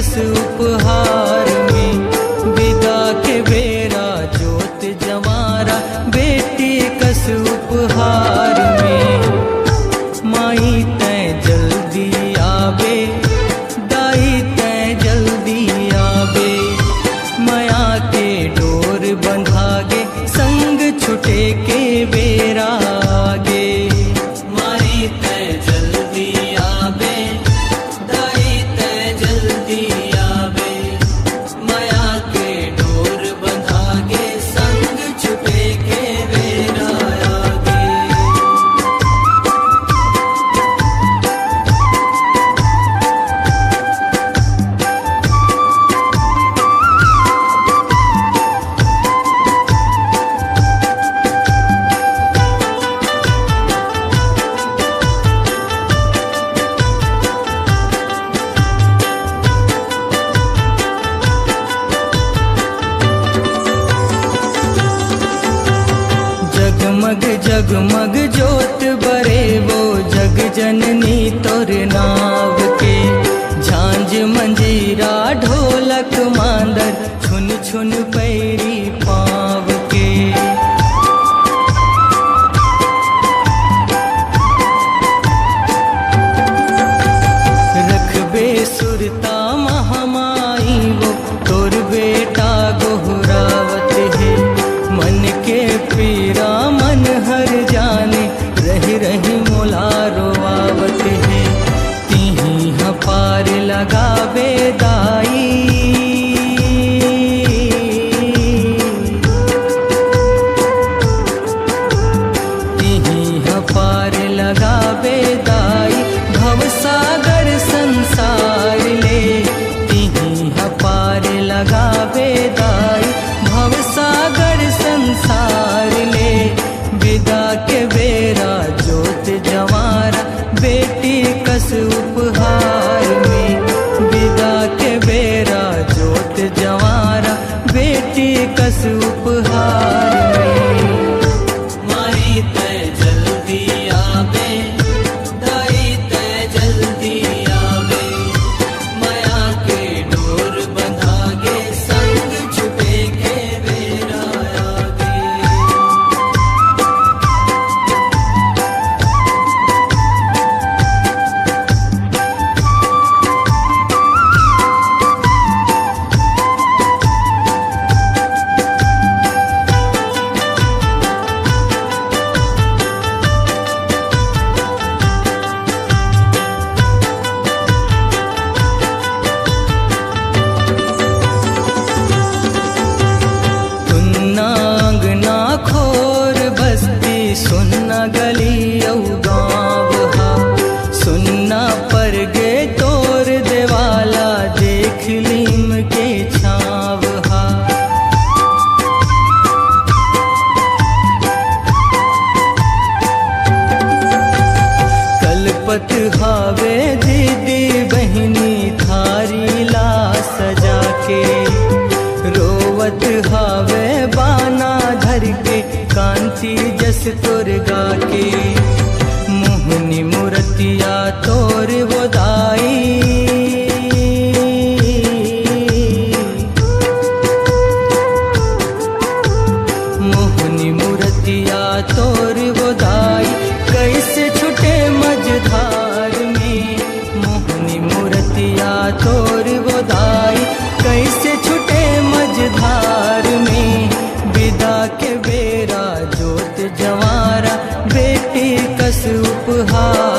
कस उपहार में, विदा के बेरा जोत जवारा बेटी कस उपहार में। माई तैं जल्दी आवे, दाई तैं जल्दी आवे, माया के डोर बंधागे संग छुटे के बेरा आगे। माई तैं जल्दी आवे, दाई तैं जल्दी आवे, माया के डोर बंधागे संग छुटे के बेरा आगे। जगमग जगमग जोत बरे वो जग जननी तोर नाव के, झांझ मंजीरा ढोलक मांदर छुन छुन पैरी पाव के। रखबे सुरता महामाई वो तोर बेटा गोहरावत है, मन के पीरा मन हर जाने रही रही मोला रोआवत है। तिही पार लगावे दाई, तिही पार लगावे दाई, भवसागर संसार ले, तिही पार लगावे दाई, भवसागर संसार ले। विदा के बेरा जोत जवारा बेटी कस उपहार में, विदा के बेरा जोत जवारा बेटी कस उपहार में। माई तैं जल्दी आवे, दाई तैं जल्दी आवे, माया के डोर बंधागे संग छुटे के बेरा आगे। अंगना खोर बस्ती सुनना गली औ गाँव हा, सुनना पर गे तोर देवाला देख लीम के छाव हा। कलपत हावे दीदी बहिनी थारी ला सजा के, रोवत हावे बाना धर के कांति जस तोर गा के। मोहनी मूर्तिया तोर वो दाई, मोहनी मूर्तिया तोर वो दाई, कैसे छुटे मझधार में। मोहनी मूर्तिया तोर वो दाई, कैसे छुटे मझधार में। विदा के बेरा जोत जवारा बेटी कस उपहार